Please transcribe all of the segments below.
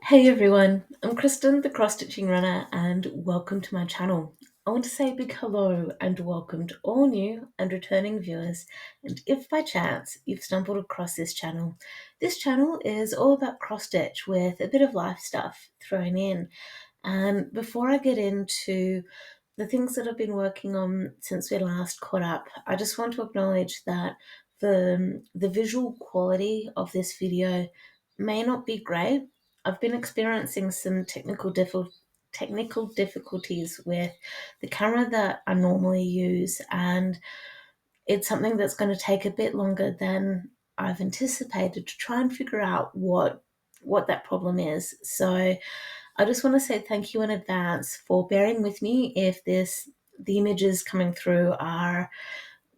Hey everyone, I'm Kristen, the cross-stitching runner, and welcome to my channel. I want to say a big hello and welcome to all new and returning viewers, and if by chance you've stumbled across this channel is all about cross-stitch with a bit of life stuff thrown in. And before I get into the things that I've been working on since we last caught up, I just want to acknowledge that the visual quality of this video may not be great. I've been experiencing some technical difficulties with the camera that I normally use, and it's something that's going to take a bit longer than I've anticipated to try and figure out what that problem is. So I just want to say thank you in advance for bearing with me if the images coming through are a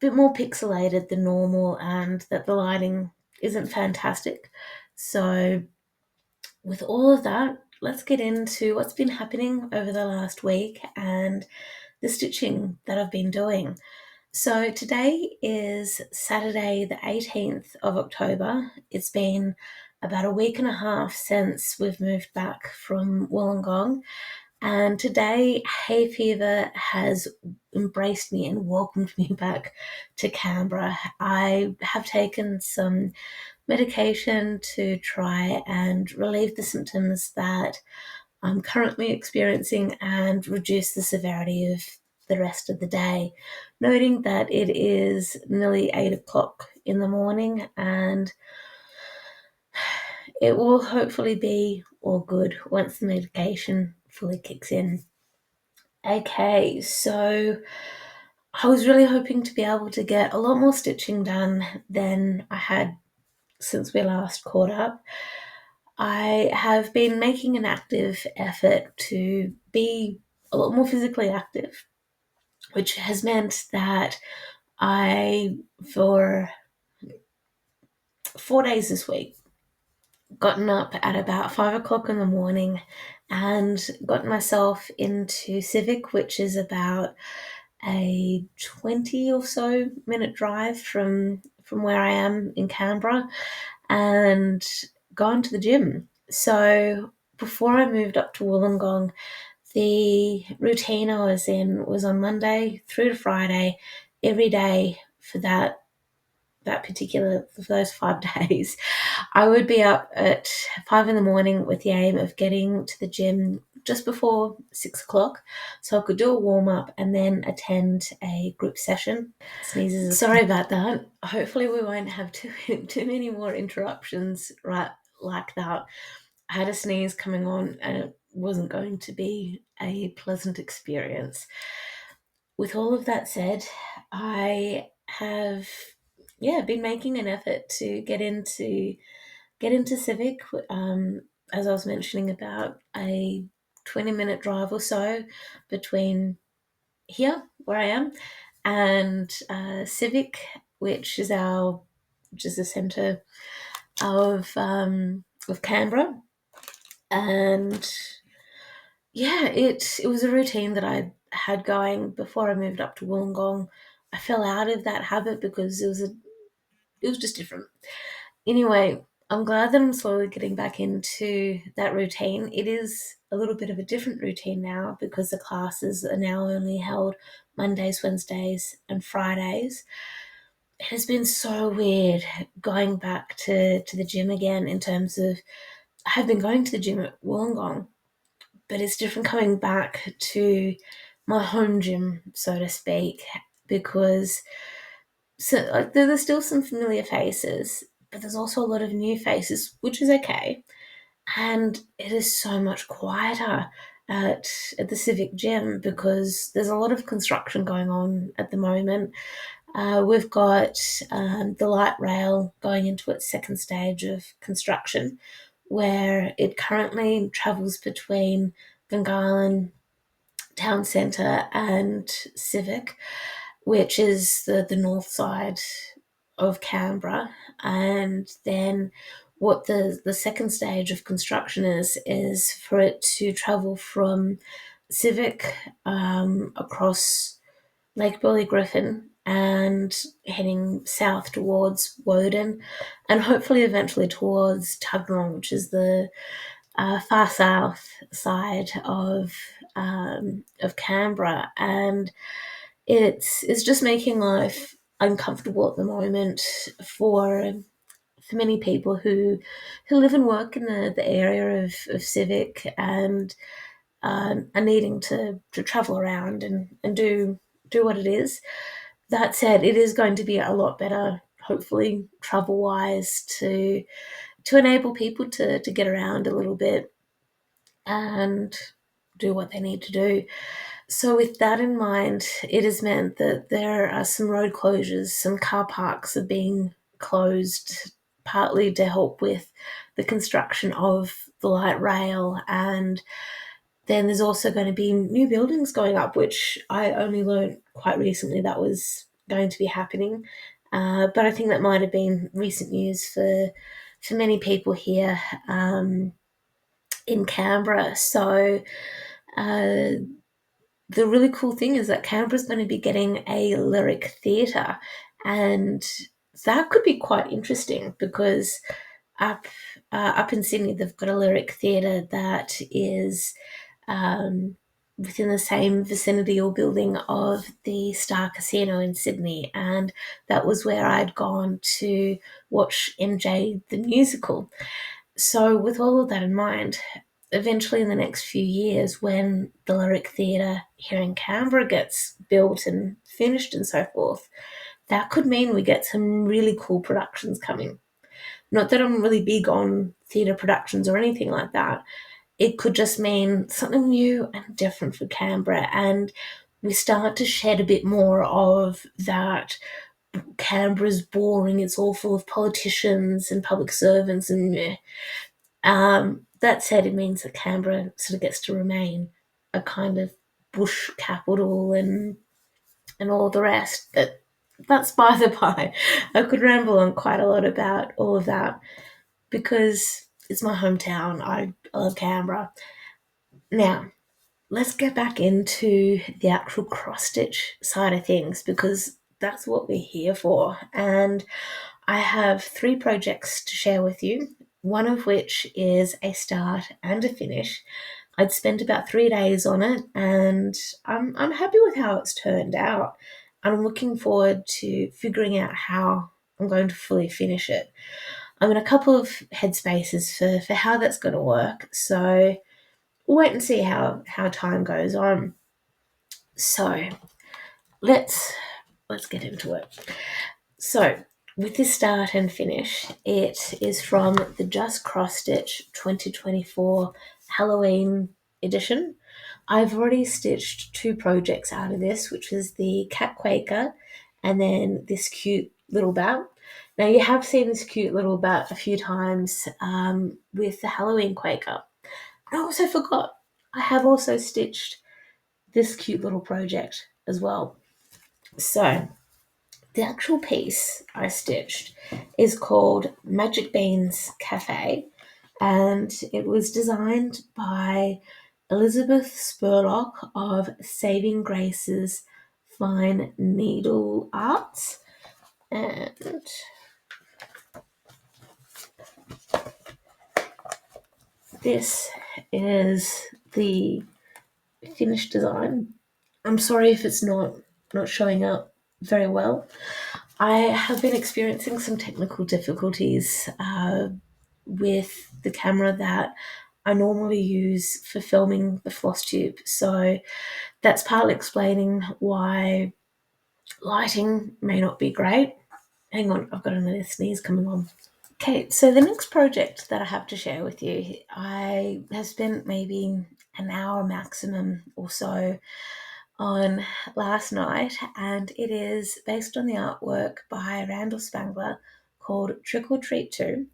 bit more pixelated than normal and that the lighting isn't fantastic. So with all of that, let's get into what's been happening over the last week and the stitching that I've been doing. So today is Saturday the 18th of October. It's been about a week and a half since we've moved back from Wollongong, and today hay fever has embraced me and welcomed me back to Canberra. I have taken some medication to try and relieve the symptoms that I'm currently experiencing and reduce the severity of the rest of the day, noting that it is nearly 8 o'clock in the morning and it will hopefully be all good once the medication fully kicks in. Okay, so I was really hoping to be able to get a lot more stitching done than I had since we last caught up. I have been making an active effort to be a lot more physically active, which has meant that I, for 4 days this week, gotten up at about 5 o'clock in the morning and got myself into Civic, which is about a 20 or so minute drive from where I am in Canberra, and gone to the gym. So before I moved up to Wollongong, the routine I was in was on Monday through to Friday, every day for for those 5 days. I would be up at 5 in the morning with the aim of getting to the gym just before 6 o'clock so I could do a warm up and then attend a group session. Sneezes. Sorry about that. Hopefully we won't have too many more interruptions right like that. I had a sneeze coming on and it wasn't going to be a pleasant experience. With all of that said, I have been making an effort to get into Civic, as I was mentioning, about a 20-minute drive or so between here, where I am, and Civic, which is the centre of Canberra. And yeah, it was a routine that I had going before I moved up to Wollongong. I fell out of that habit because it was just different. Anyway, I'm glad that I'm slowly getting back into that routine. It is a little bit of a different routine now because the classes are now only held Mondays, Wednesdays, and Fridays. It has been so weird going back to the gym again in terms of I have been going to the gym at Wollongong, but it's different coming back to my home gym, so to speak, because there's still some familiar faces, but there's also a lot of new faces, which is okay. And it is so much quieter at the Civic Gym because there's a lot of construction going on at the moment. We've got the light rail going into its second stage of construction, where it currently travels between Gungahlin Town Centre and Civic, which is the north side of Canberra. And then what the second stage of construction is for it to travel from Civic across Lake Burley Griffin and heading south towards Woden and hopefully eventually towards Tuggeranong, which is the far south side of Canberra, and it's just making life uncomfortable at the moment for many people who live and work in the area of Civic and are needing to travel around and do what it is. That said, it is going to be a lot better, hopefully, travel wise, to enable people to get around a little bit and do what they need to do. So, with that in mind, it has meant that there are some road closures, some car parks are being closed, partly to help with the construction of the light rail. And then there's also going to be new buildings going up, which I only learned quite recently that was going to be happening. But I think that might have been recent news for many people here in Canberra. So uh, the really cool thing is that Canberra's going to be getting a lyric theatre, and that could be quite interesting because up up in Sydney they've got a lyric theatre that is within the same vicinity or building of the Star Casino in Sydney, and that was where I'd gone to watch MJ the musical. So, with all of that in mind, eventually in the next few years, when the Lyric Theatre here in Canberra gets built and finished and so forth, that could mean we get some really cool productions coming. Not that I'm really big on theatre productions or anything like that. It could just mean something new and different for Canberra, and we start to shed a bit more of that Canberra's boring, it's all full of politicians and public servants and meh. That said, it means that Canberra sort of gets to remain a kind of bush capital and all the rest. But that's by the by. I could ramble on quite a lot about all of that because it's my hometown. I love Canberra. Now, let's get back into the actual cross stitch side of things because that's what we're here for. And I have 3 projects to share with you, one of which is a start and a finish. I'd spent about 3 days on it, and I'm happy with how it's turned out. I'm looking forward to figuring out how I'm going to fully finish it. I'm in a couple of headspaces for how that's going to work, so we'll wait and see how time goes on. So let's get into it. So with this start and finish, it is from the Just Cross Stitch 2024 Halloween edition. I've already stitched 2 projects out of this, which is the cat Quaker and then this cute little bat. Now you have seen this cute little bat a few times with the Halloween Quaker. I also forgot, I have also stitched this cute little project as well. So the actual piece I stitched is called Magic Beans Cafe, and it was designed by Elizabeth Spurlock of Saving Grace's Fine Needle Arts. And this is the finished design. I'm sorry if it's not showing up very well. I have been experiencing some technical difficulties with the camera that I normally use for filming the Flosstube, so that's partly explaining why lighting may not be great. Hang on, I've got another sneeze coming on. Okay, so the next project that I have to share with you, I have spent maybe an hour maximum or so on last night, and it is based on the artwork by Randall Spangler called Trick or Treat 2.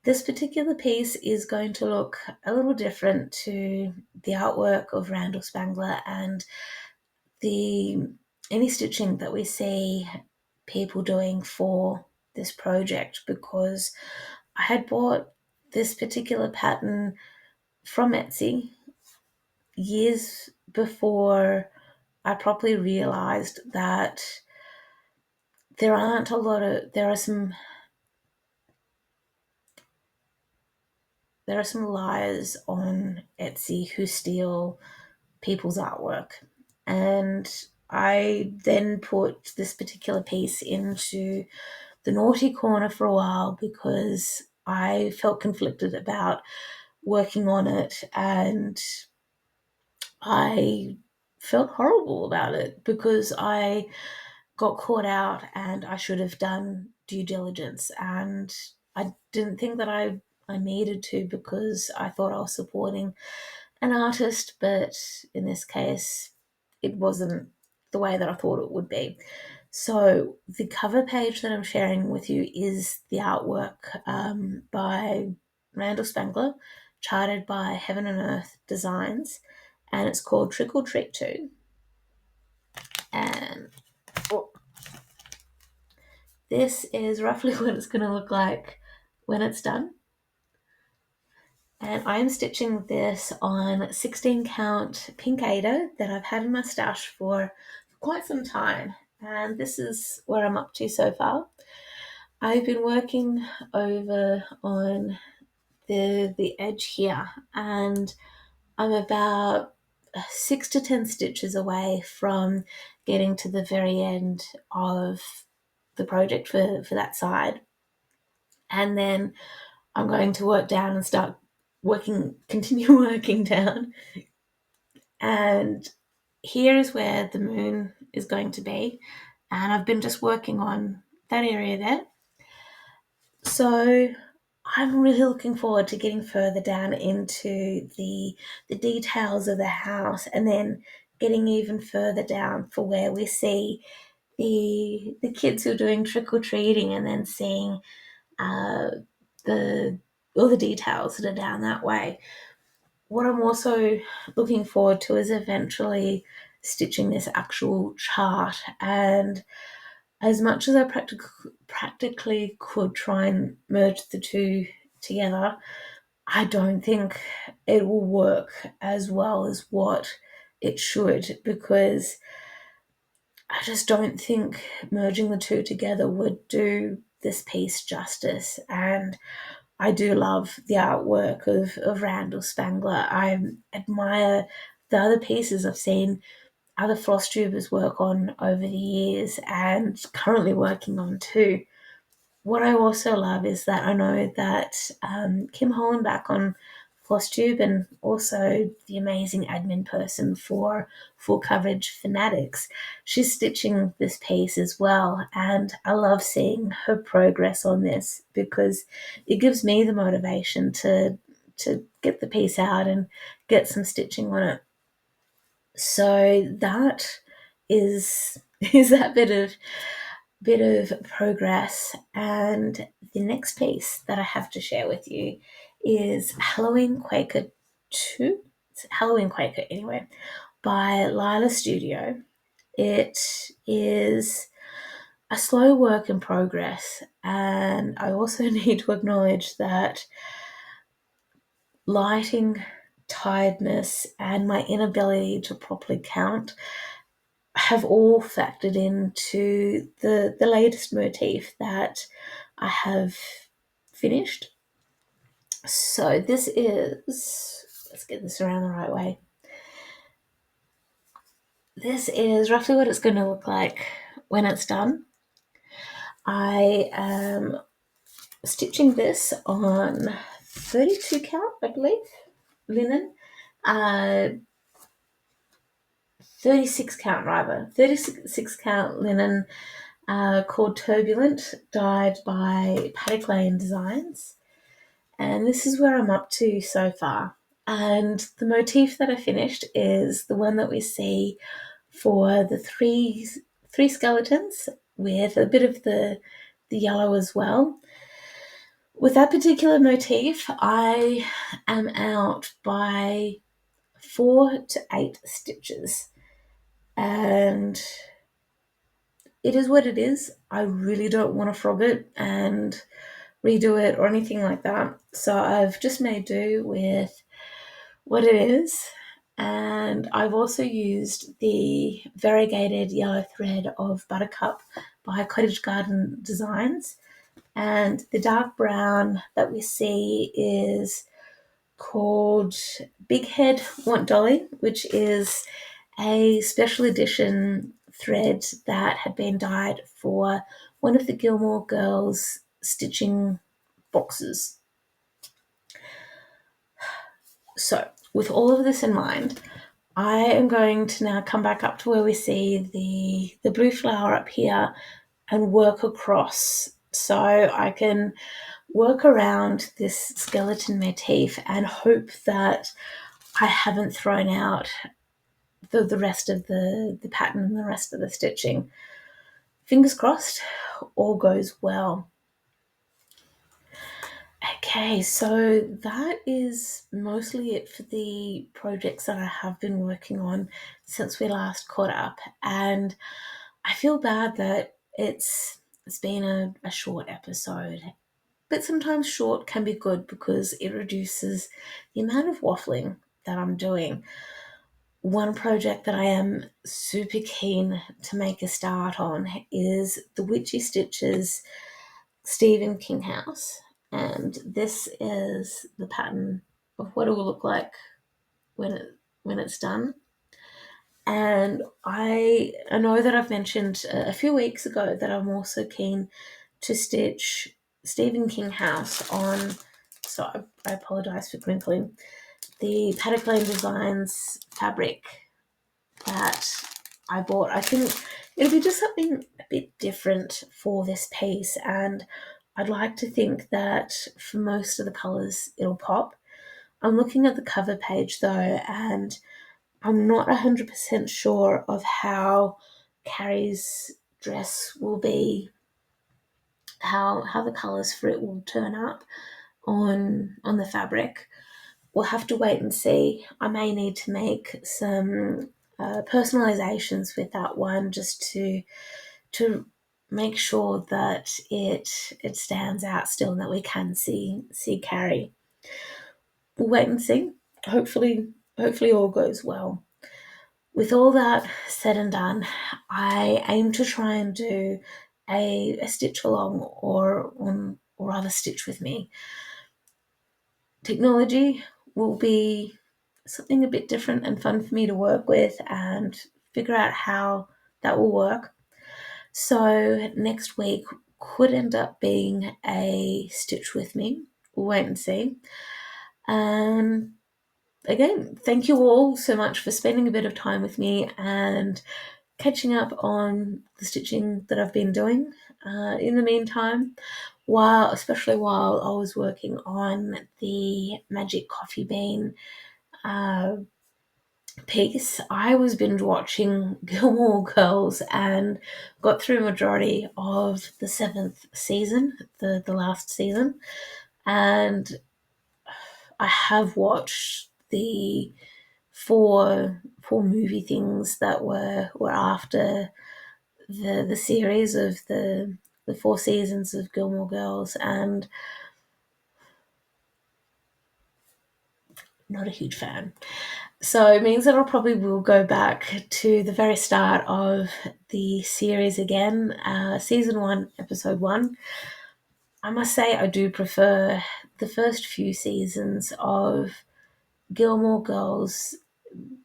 This particular piece is going to look a little different to the artwork of Randall Spangler and the any stitching that we see people doing for this project, because I had bought this particular pattern from Etsy years before I properly realized that there aren't a lot of, there are some, there are some liars on Etsy who steal people's artwork. And I then put this particular piece into the naughty corner for a while because I felt conflicted about working on it, and I felt horrible about it because I got caught out and I should have done due diligence, and I didn't think that I needed to because I thought I was supporting an artist, but in this case it wasn't the way that I thought it would be. So the cover page that I'm sharing with you is the artwork by Randall Spangler, charted by Heaven and Earth Designs, and it's called Trick or Treat 2. And this is roughly what it's going to look like when it's done. And I'm stitching this on 16 count pink Ada that I've had in my stash for quite some time. And this is where I'm up to so far. I've been working over on the edge here, and I'm about 6 to 10 stitches away from getting to the very end of the project for that side. And then I'm going to work down and continue working down. And here is where the moon is going to be. And I've been just working on that area there. So I'm really looking forward to getting further down into the details of the house, and then getting even further down for where we see the kids who are doing trick-or-treating, and then seeing the all the details that are down that way. What I'm also looking forward to is eventually stitching this actual chart, and as much as I practically could try and merge the two together, I don't think it will work as well as what it should, because I just don't think merging the two together would do this piece justice. And I do love the artwork of Randall Spangler. I admire the other pieces I've seen other Flosstubers work on over the years and currently working on too. What I also love is that I know that Kim Hollenbach on Flosstube, and also the amazing admin person for Full Coverage Fanatics, she's stitching this piece as well, and I love seeing her progress on this because it gives me the motivation to get the piece out and get some stitching on it. So that is that bit of progress. And the next piece that I have to share with you is Halloween Quaker 2. It's Halloween Quaker anyway, by Lila Studio. It is a slow work in progress, and I also need to acknowledge that lighting, tiredness, and my inability to properly count have all factored into the latest motif that I have finished. So this is, let's get this around the right way. This is roughly what it's going to look like when it's done. I am stitching this on 32 count, I believe, linen. 36 count rather, 36 count linen, called Turbulent, dyed by Paddock Lane Designs. And this is where I'm up to so far. And the motif that I finished is the one that we see for the three skeletons, with a bit of the yellow as well. With that particular motif, I am out by 4 to 8 stitches. And it is what it is. I really don't want to frog it and redo it or anything like that. So I've just made do with what it is. And I've also used the variegated yellow thread of Buttercup by Cottage Garden Designs. And the dark brown that we see is called Big Head Want Dolly, which is a special edition thread that had been dyed for one of the Gilmore Girls stitching boxes. So, with all of this in mind, I am going to now come back up to where we see the blue flower up here and work across, so I can work around this skeleton motif and hope that I haven't thrown out the rest of the pattern and the rest of the stitching. Fingers crossed, all goes well. Okay, so that is mostly it for the projects that I have been working on since we last caught up, and I feel bad that it's been a short episode, but sometimes short can be good because it reduces the amount of waffling that I'm doing. One project that I am super keen to make a start on is the Witchy Stitcher's Stephen King house, and this is the pattern of what it will look like when it's done. And I know that I've mentioned a few weeks ago that I'm also keen to stitch Stephen King house on, so I apologise for crinkling, the Pataclane Designs fabric that I bought. I think it'll be just something a bit different for this piece, and I'd like to think that for most of the colours it'll pop. I'm looking at the cover page though, and I'm not 100% sure of how Carrie's dress will be, how the colours for it will turn up on the fabric. We'll have to wait and see. I may need to make some personalizations with that one just to make sure that it stands out still and that we can see Carrie. We'll wait and see. Hopefully all goes well. With all that said and done, I aim to try and do a stitch along or rather stitch with me. Technology will be something a bit different and fun for me to work with and figure out how that will work. So next week could end up being a stitch with me. We'll wait and see. Again, thank you all so much for spending a bit of time with me and catching up on the stitching that I've been doing in the meantime, especially while I was working on the Magic Coffee Bean piece. I was binge watching Gilmore Girls and got through a majority of the 7th season, the last season, and I have watched the four movie things that were after the series of the 4 seasons of Gilmore Girls, and not a huge fan. So it means that I probably will go back to the very start of the series again, season 1, episode 1. I must say I do prefer the first few seasons of Gilmore Girls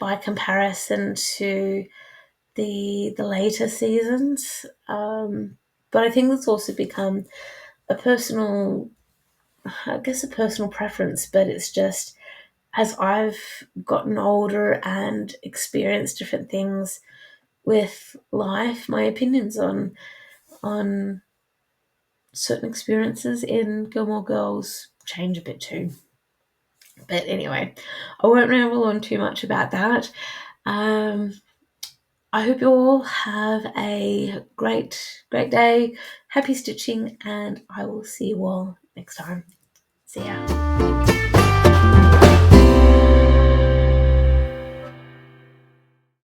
by comparison to the later seasons. But I think that's also become a personal preference, but it's just as I've gotten older and experienced different things with life, my opinions on certain experiences in Gilmore Girls change a bit too. But anyway, I won't ramble on too much about that. I hope you all have a great day, happy stitching, and I will see you all next time. See ya.